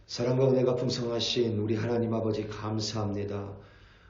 사랑과 은혜가 풍성하신 우리 하나님 아버지 감사합니다.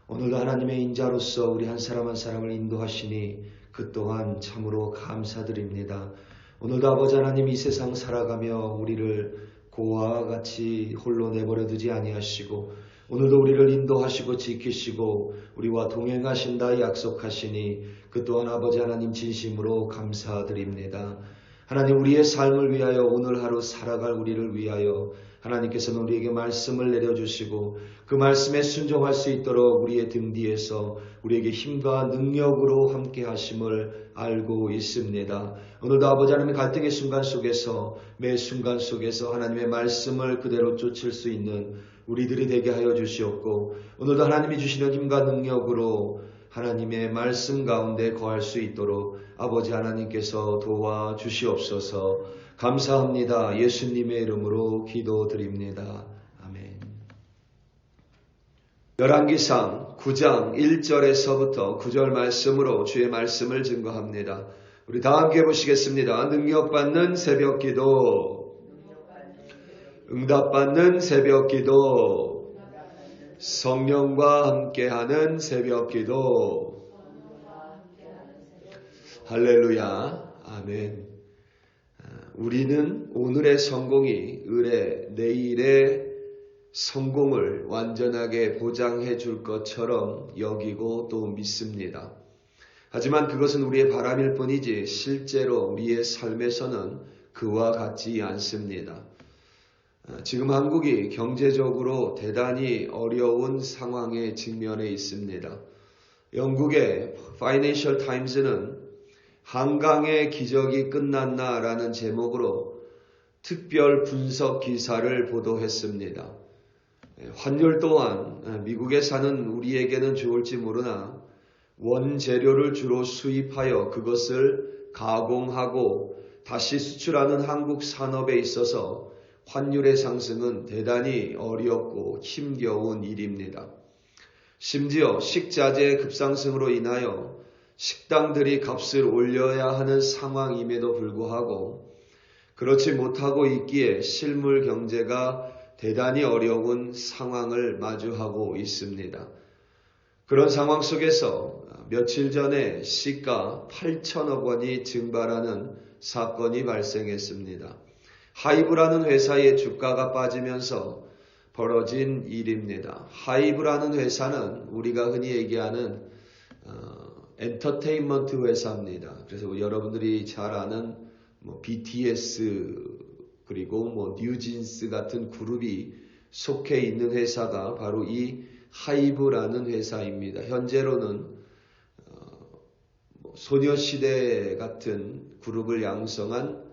오늘도 하나님의 인자로서 우리 한 사람 한 사람을 인도하시니 그 또한 참으로 감사드립니다. 오늘도 아버지 하나님 이 세상 살아가며 우리를 고아와 같이 홀로 내버려 두지 아니하시고 오늘도 우리를 인도하시고 지키시고 우리와 동행하신다 약속하시니 그 또한 아버지 하나님 진심으로 감사드립니다. 하나님 우리의 삶을 위하여 오늘 하루 살아갈 우리를 위하여 하나님께서는 우리에게 말씀을 내려주시고 그 말씀에 순종할 수 있도록 우리의 등 뒤에서 우리에게 힘과 능력으로 함께 하심을 알고 있습니다. 오늘도 아버지 하나님의 갈등의 순간 속에서 매 순간 속에서 하나님의 말씀을 그대로 쫓을 수 있는 우리들이 되게 하여 주시옵고 오늘도 하나님이 주시는 힘과 능력으로 하나님의 말씀 가운데 거할 수 있도록 아버지 하나님께서 도와주시옵소서. 감사합니다. 예수님의 이름으로 기도드립니다. 아멘. 열왕기상 9장 1절에서부터 9절 말씀으로 주의 말씀을 증거합니다. 우리 다 함께 보시겠습니다. 능력받는 새벽기도, 응답받는 새벽기도, 성령과 함께하는 새벽기도. 할렐루야. 아멘. 우리는 오늘의 성공이 을의 내일의 성공을 완전하게 보장해 줄 것처럼 여기고 또 믿습니다. 하지만 그것은 우리의 바람일 뿐이지 실제로 우리의 삶에서는 그와 같지 않습니다. 지금 한국이 경제적으로 대단히 어려운 상황에 직면해 있습니다. 영국의 파이낸셜 타임즈는 한강의 기적이 끝났나라는 제목으로 특별 분석 기사를 보도했습니다. 환율 또한 미국에 사는 우리에게는 좋을지 모르나 원재료를 주로 수입하여 그것을 가공하고 다시 수출하는 한국 산업에 있어서 환율의 상승은 대단히 어렵고 힘겨운 일입니다. 심지어 식자재 급상승으로 인하여 식당들이 값을 올려야 하는 상황임에도 불구하고 그렇지 못하고 있기에 실물 경제가 대단히 어려운 상황을 마주하고 있습니다. 그런 상황 속에서 며칠 전에 시가 8천억 원이 증발하는 사건이 발생했습니다. 하이브라는 회사의 주가가 빠지면서 벌어진 일입니다. 하이브라는 회사는 우리가 흔히 얘기하는 엔터테인먼트 회사입니다. 그래서 여러분들이 잘 아는 BTS 그리고 뉴진스 같은 그룹이 속해 있는 회사가 바로 이 하이브라는 회사입니다. 현재로는 소녀시대 같은 그룹을 양성한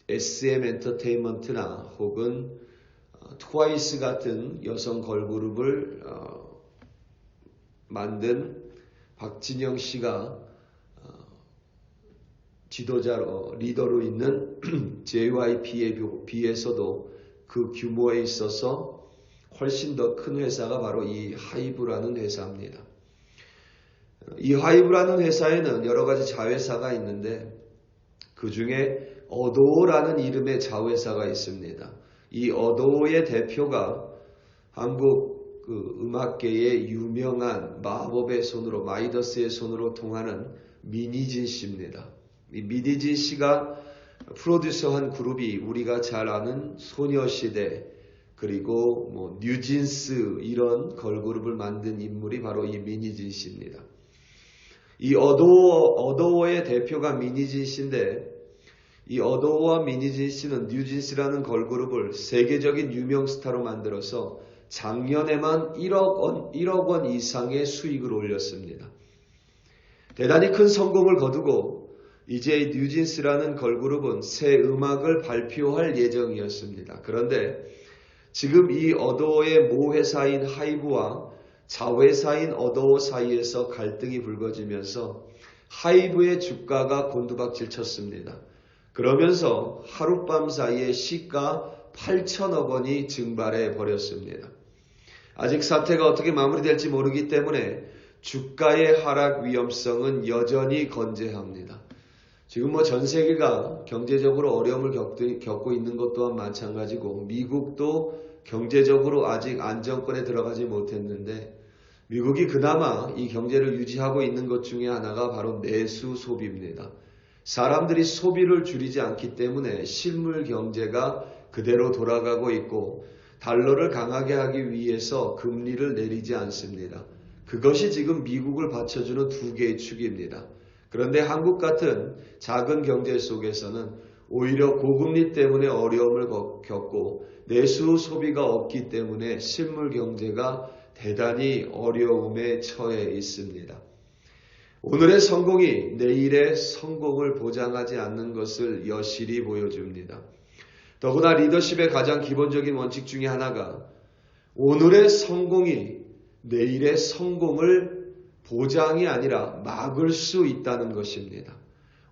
SM 엔터테인먼트나 혹은 트와이스 같은 여성 걸그룹을 만든 박진영 씨가 지도자로 리더로 있는 JYP에 비해서도 그 규모에 있어서 훨씬 더 큰 회사가 바로 이 하이브라는 회사입니다. 이 하이브라는 회사에는 여러 가지 자회사가 있는데 그 중에 어도라는 이름의 자회사가 있습니다. 이 어도의 대표가 한국 음악계의 유명한 마법의 손으로 마이더스의 손으로 통하는 미니진 씨입니다. 이 미니진 씨가 프로듀서한 그룹이 우리가 잘 아는 소녀시대 그리고 뉴진스 이런 걸그룹을 만든 인물이 바로 이 미니진 씨입니다. 이 어도어의 대표가 미니진 씨인데 이 어도어와 미니진 씨는 뉴진스라는 걸그룹을 세계적인 유명 스타로 만들어서 작년에만 1억 원 이상의 수익을 올렸습니다. 대단히 큰 성공을 거두고 이제 뉴진스라는 걸그룹은 새 음악을 발표할 예정이었습니다. 그런데 지금 이 어도어의 모회사인 하이브와 자회사인 어도어 사이에서 갈등이 불거지면서 하이브의 주가가 곤두박질 쳤습니다. 그러면서 하룻밤 사이에 시가 8천억 원이 증발해 버렸습니다. 아직 사태가 어떻게 마무리될지 모르기 때문에 주가의 하락 위험성은 여전히 건재합니다. 지금 전 세계가 경제적으로 어려움을 겪고 있는 것 또한 마찬가지고 미국도 경제적으로 아직 안정권에 들어가지 못했는데 미국이 그나마 이 경제를 유지하고 있는 것 중에 하나가 바로 내수 소비입니다. 사람들이 소비를 줄이지 않기 때문에 실물 경제가 그대로 돌아가고 있고 달러를 강하게 하기 위해서 금리를 내리지 않습니다. 그것이 지금 미국을 받쳐주는 두 개의 축입니다. 그런데 한국 같은 작은 경제 속에서는 오히려 고금리 때문에 어려움을 겪고 내수 소비가 없기 때문에 실물 경제가 대단히 어려움에 처해 있습니다. 오늘의 성공이 내일의 성공을 보장하지 않는 것을 여실히 보여줍니다. 더구나 리더십의 가장 기본적인 원칙 중에 하나가 오늘의 성공이 내일의 성공을 보장이 아니라 막을 수 있다는 것입니다.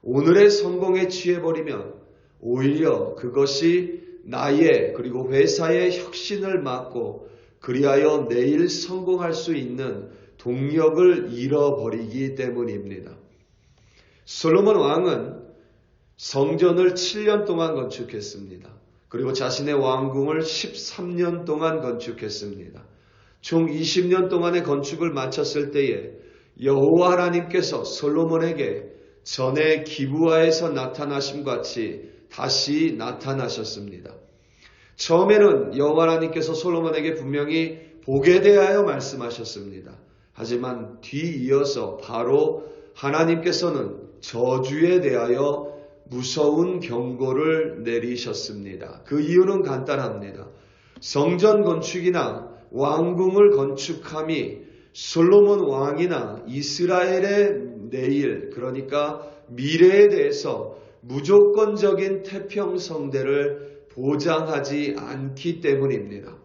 오늘의 성공에 취해버리면 오히려 그것이 나의 그리고 회사의 혁신을 막고 그리하여 내일 성공할 수 있는 동력을 잃어버리기 때문입니다. 솔로몬 왕은 성전을 7년 동안 건축했습니다. 그리고 자신의 왕궁을 13년 동안 건축했습니다. 총 20년 동안의 건축을 마쳤을 때에 여호와 하나님께서 솔로몬에게 전에 기브아에서 나타나심 같이 다시 나타나셨습니다. 처음에는 여호와 하나님께서 솔로몬에게 분명히 복에 대하여 말씀하셨습니다. 하지만 뒤이어서 바로 하나님께서는 저주에 대하여 무서운 경고를 내리셨습니다. 그 이유는 간단합니다. 성전 건축이나 왕궁을 건축함이 솔로몬 왕이나 이스라엘의 내일, 그러니까 미래에 대해서 무조건적인 태평성대를 보장하지 않기 때문입니다.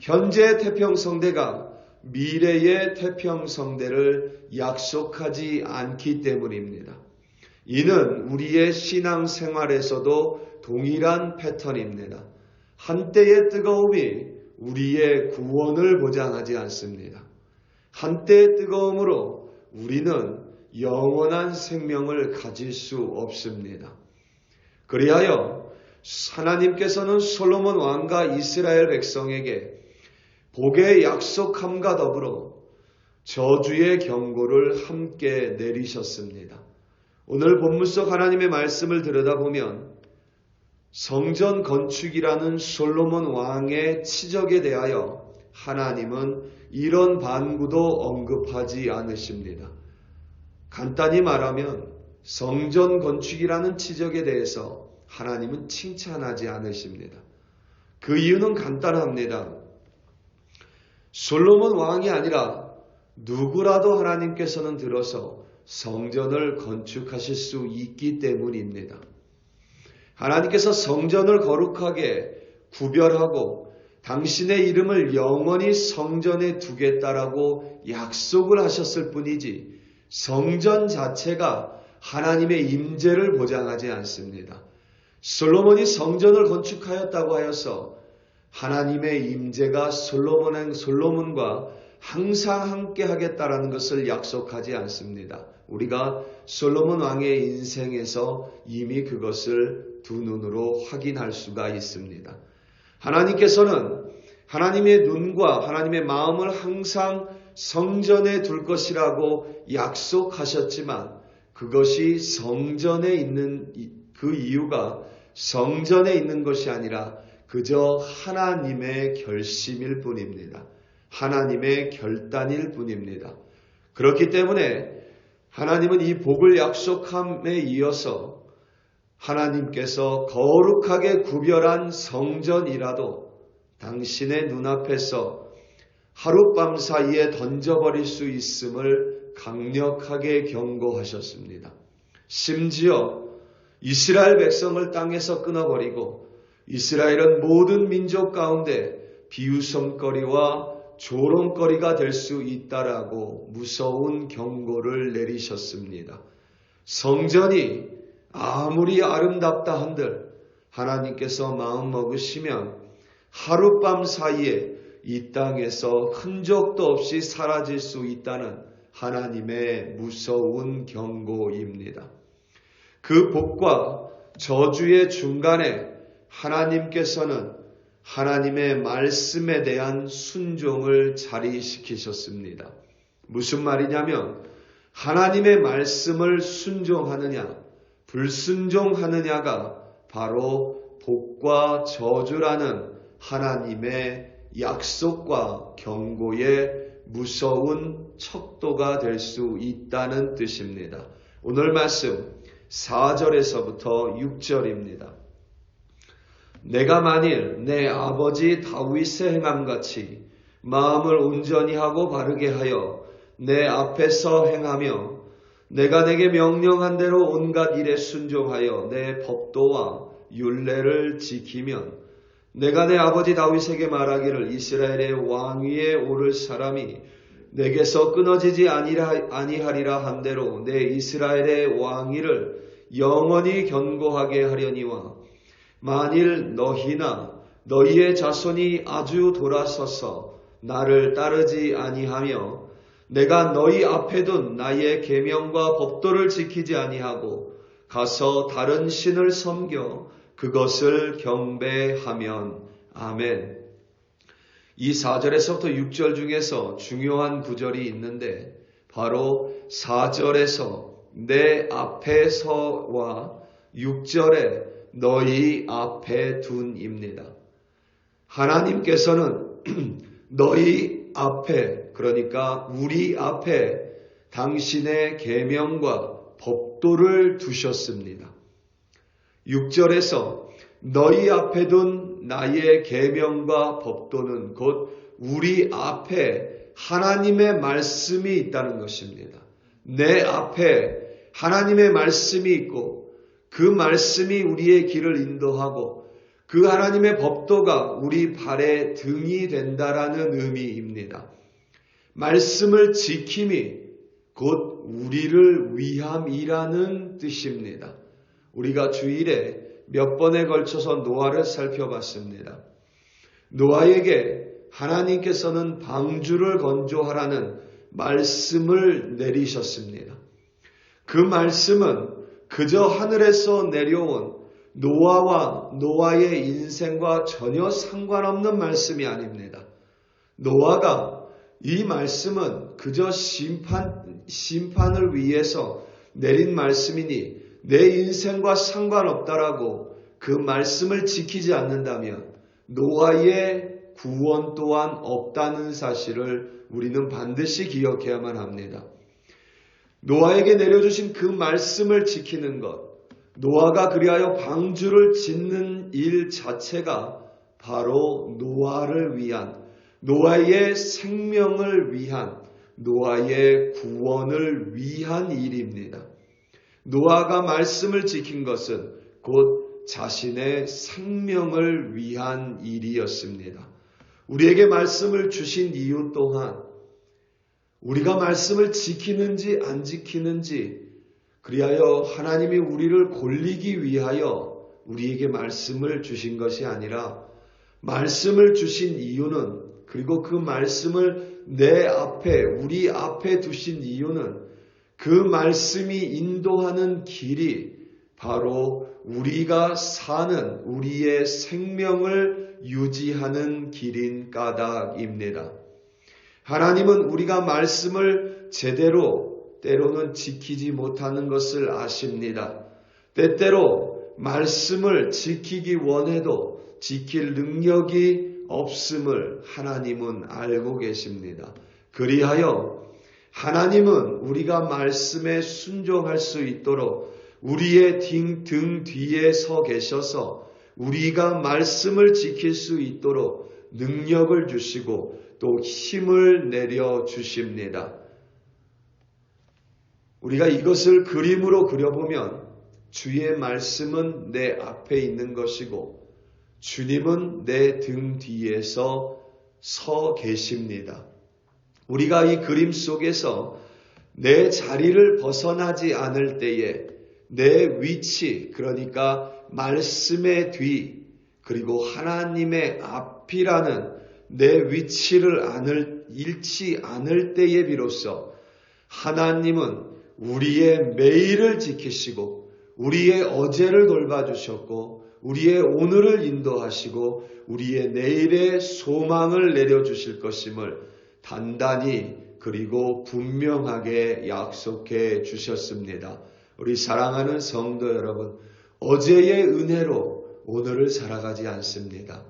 현재의 태평성대가 미래의 태평성대를 약속하지 않기 때문입니다. 이는 우리의 신앙생활에서도 동일한 패턴입니다. 한때의 뜨거움이 우리의 구원을 보장하지 않습니다. 한때의 뜨거움으로 우리는 영원한 생명을 가질 수 없습니다. 그리하여 하나님께서는 솔로몬 왕과 이스라엘 백성에게 복의 약속함과 더불어 저주의 경고를 함께 내리셨습니다. 오늘 본문 속 하나님의 말씀을 들여다보면 성전 건축이라는 솔로몬 왕의 치적에 대하여 하나님은 이런 반구도 언급하지 않으십니다. 간단히 말하면 성전 건축이라는 치적에 대해서 하나님은 칭찬하지 않으십니다. 그 이유는 간단합니다. 솔로몬 왕이 아니라 누구라도 하나님께서는 들어서 성전을 건축하실 수 있기 때문입니다. 하나님께서 성전을 거룩하게 구별하고 당신의 이름을 영원히 성전에 두겠다라고 약속을 하셨을 뿐이지 성전 자체가 하나님의 임재를 보장하지 않습니다. 솔로몬이 성전을 건축하였다고 하여서 하나님의 임재가 솔로몬과 항상 함께 하겠다라는 것을 약속하지 않습니다. 우리가 솔로몬 왕의 인생에서 이미 그것을 두 눈으로 확인할 수가 있습니다. 하나님께서는 하나님의 눈과 하나님의 마음을 항상 성전에 둘 것이라고 약속하셨지만 그것이 성전에 있는 그 이유가 성전에 있는 것이 아니라 그저 하나님의 결심일 뿐입니다. 하나님의 결단일 뿐입니다. 그렇기 때문에 하나님은 이 복을 약속함에 이어서 하나님께서 거룩하게 구별한 성전이라도 당신의 눈앞에서 하룻밤 사이에 던져버릴 수 있음을 강력하게 경고하셨습니다. 심지어 이스라엘 백성을 땅에서 끊어버리고 이스라엘은 모든 민족 가운데 비웃음거리와 조롱거리가 될 수 있다라고 무서운 경고를 내리셨습니다. 성전이 아무리 아름답다 한들 하나님께서 마음 먹으시면 하룻밤 사이에 이 땅에서 흔적도 없이 사라질 수 있다는 하나님의 무서운 경고입니다. 그 복과 저주의 중간에 하나님께서는 하나님의 말씀에 대한 순종을 자리시키셨습니다. 무슨 말이냐면 하나님의 말씀을 순종하느냐 불순종하느냐가 바로 복과 저주라는 하나님의 약속과 경고의 무서운 척도가 될 수 있다는 뜻입니다. 오늘 말씀 4절에서부터 6절입니다. 내가 만일 내 아버지 다윗의 행함같이 마음을 온전히 하고 바르게 하여 내 앞에서 행하며 내가 내게 명령한 대로 온갖 일에 순종하여 내 법도와 율례를 지키면 내가 내 아버지 다윗에게 말하기를 이스라엘의 왕위에 오를 사람이 내게서 끊어지지 아니하리라 한 대로 내 이스라엘의 왕위를 영원히 견고하게 하려니와 만일 너희나 너희의 자손이 아주 돌아서서 나를 따르지 아니하며 내가 너희 앞에 둔 나의 계명과 법도를 지키지 아니하고 가서 다른 신을 섬겨 그것을 경배하면 아멘. 이 4절에서부터 6절 중에서 중요한 구절이 있는데 바로 4절에서 내 앞에서와 6절에 너희 앞에 둔입니다. 하나님께서는 너희 앞에 그러니까 우리 앞에 당신의 계명과 법도를 두셨습니다. 6절에서 너희 앞에 둔 나의 계명과 법도는 곧 우리 앞에 하나님의 말씀이 있다는 것입니다. 내 앞에 하나님의 말씀이 있고 그 말씀이 우리의 길을 인도하고 그 하나님의 법도가 우리 발의 등이 된다라는 의미입니다. 말씀을 지킴이 곧 우리를 위함이라는 뜻입니다. 우리가 주일에 몇 번에 걸쳐서 노아를 살펴봤습니다. 노아에게 하나님께서는 방주를 건조하라는 말씀을 내리셨습니다. 그 말씀은 그저 하늘에서 내려온 노아와 노아의 인생과 전혀 상관없는 말씀이 아닙니다. 노아가 이 말씀은 그저 심판을 위해서 내린 말씀이니 내 인생과 상관없다라고 그 말씀을 지키지 않는다면 노아의 구원 또한 없다는 사실을 우리는 반드시 기억해야만 합니다. 노아에게 내려주신 그 말씀을 지키는 것, 노아가 그리하여 방주를 짓는 일 자체가 바로 노아를 위한, 노아의 생명을 위한, 노아의 구원을 위한 일입니다. 노아가 말씀을 지킨 것은 곧 자신의 생명을 위한 일이었습니다. 우리에게 말씀을 주신 이유 또한 우리가 말씀을 지키는지 안 지키는지 그리하여 하나님이 우리를 골리기 위하여 우리에게 말씀을 주신 것이 아니라 말씀을 주신 이유는 그리고 그 말씀을 내 앞에 우리 앞에 두신 이유는 그 말씀이 인도하는 길이 바로 우리가 사는 우리의 생명을 유지하는 길인 까닭입니다. 하나님은 우리가 말씀을 제대로 때로는 지키지 못하는 것을 아십니다. 때때로 말씀을 지키기 원해도 지킬 능력이 없음을 하나님은 알고 계십니다. 그리하여 하나님은 우리가 말씀에 순종할 수 있도록 우리의 등 뒤에 서 계셔서 우리가 말씀을 지킬 수 있도록 능력을 주시고 또 힘을 내려 주십니다. 우리가 이것을 그림으로 그려보면 주의 말씀은 내 앞에 있는 것이고 주님은 내 등 뒤에서 서 계십니다. 우리가 이 그림 속에서 내 자리를 벗어나지 않을 때에 내 위치, 그러니까 말씀의 뒤, 그리고 하나님의 앞이라는 내 위치를 잃지 않을 때에 비로소 하나님은 우리의 매일을 지키시고 우리의 어제를 돌봐주셨고 우리의 오늘을 인도하시고 우리의 내일의 소망을 내려주실 것임을 단단히 그리고 분명하게 약속해 주셨습니다. 우리 사랑하는 성도 여러분, 어제의 은혜로 오늘을 살아가지 않습니다.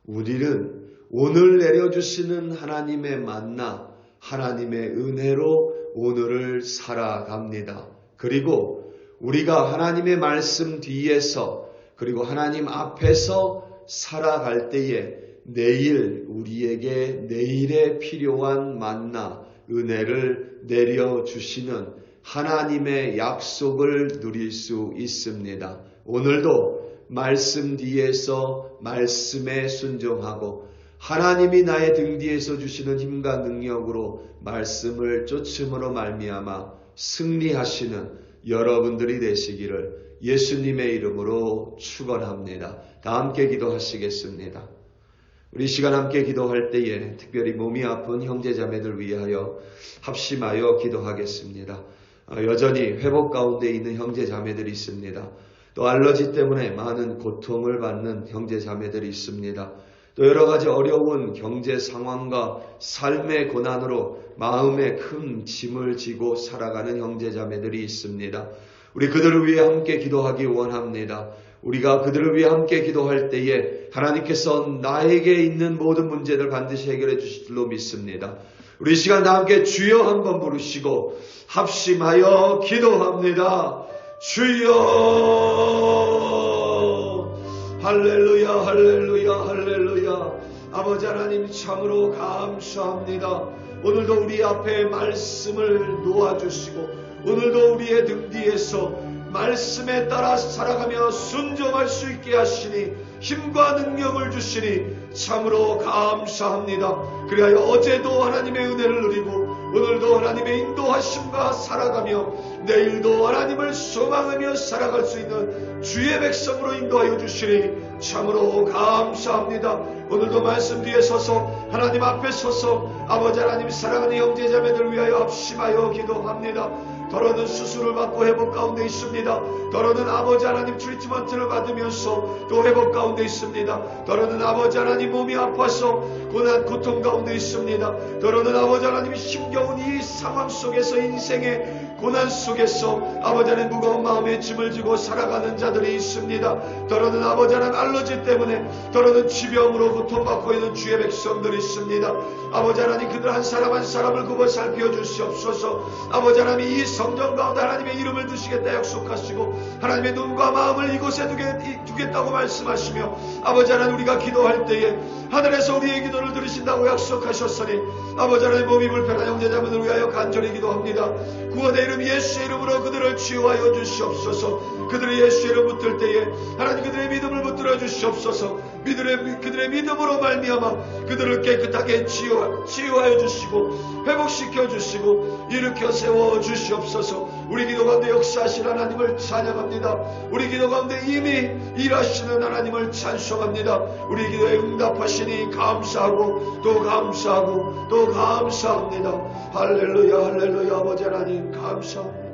우리는 오늘 내려주시는 하나님의 만나, 하나님의 은혜로 오늘을 살아갑니다. 그리고 우리가 하나님의 말씀 뒤에서 그리고 하나님 앞에서 살아갈 때에 내일 우리에게 내일에 필요한 만나, 은혜를 내려주시는 하나님의 약속을 누릴 수 있습니다. 오늘도 말씀 뒤에서 말씀에 순종하고 하나님이 나의 등 뒤에서 주시는 힘과 능력으로 말씀을 쫓음으로 말미암아 승리하시는 여러분들이 되시기를 예수님의 이름으로 축원합니다. 다 함께 기도하시겠습니다. 우리 시간 함께 기도할 때에 특별히 몸이 아픈 형제자매들 위하여 합심하여 기도하겠습니다. 여전히 회복 가운데 있는 형제자매들이 있습니다. 또 알러지 때문에 많은 고통을 받는 형제자매들이 있습니다. 또 여러 가지 어려운 경제 상황과 삶의 고난으로 마음에 큰 짐을 지고 살아가는 형제자매들이 있습니다. 우리 그들을 위해 함께 기도하기 원합니다. 우리가 그들을 위해 함께 기도할 때에 하나님께서 나에게 있는 모든 문제들 반드시 해결해 주실 줄로 믿습니다. 우리 시간 다 함께 주여 한번 부르시고 합심하여 기도합니다. 주여, 할렐루야, 할렐루야, 할렐루야. 아버지 하나님 참으로 감사합니다. 오늘도 우리 앞에 말씀을 놓아주시고 오늘도 우리의 등 뒤에서 말씀에 따라 살아가며 순종할 수 있게 하시니 힘과 능력을 주시니 참으로 감사합니다. 그리하여 어제도 하나님의 은혜를 누리고 오늘도 하나님의 인도하심과 살아가며 내일도 하나님을 소망하며 살아갈 수 있는 주의 백성으로 인도하여 주시니 참으로 감사합니다. 오늘도 말씀 뒤에 서서 하나님 앞에 서서 아버지 하나님 사랑하는 형제자매들 위하여 합심하여 기도합니다. 더러는 수술을 받고 회복 가운데 있습니다. 더러는 아버지 하나님 트리트먼트를 받으면서 또 회복 가운데 있습니다. 더러는 아버지 하나님 몸이 아파서 고통 가운데 있습니다. 더러는 아버지 하나님 힘겨운 이 상황 속에서 인생의 고난 속에서 아버지 하나님 무거운 마음에 짐을 지고 살아가는 자들이 있습니다. 더러는 아버지 하나님 알러지 때문에 더러는 지병으로 고통받고 있는 주의 백성들이 있습니다. 아버지 하나님 그들 한 사람 한 사람을 굽어 살펴주시옵소서. 아버지 하나님 이 성전 가운데 하나님의 이름을 두시겠다 약속하시고 하나님의 눈과 마음을 이곳에 두겠다고 말씀하시며 아버지 하나님 우리가 기도할 때에 하늘에서 우리의 기도를 들으신다고 약속하셨으니 아버지 하나님 몸이 불편한 형제자매들을 위하여 간절히 기도합니다. 구원의 이름 예수의 이름으로 그들을 치유하여 주시옵소서. 그들의 예수의 이름 붙들 때에 하나님 그들의 믿음을 붙들어 주시옵소서. 그들의 믿음으로 말미암아 그들을 깨끗하게 치유하여 주시고 회복시켜 주시고 일으켜 세워 주시옵소서. 우리 기도 가운데 역사하신 하나님을 찬양합니다. 우리 기도 가운데 이미 일하시는 하나님을 찬송합니다. 우리 기도에 응답하시니 감사하고 또 감사하고 또 감사합니다. 할렐루야, 할렐루야. 아버지 하나님 감사합니다.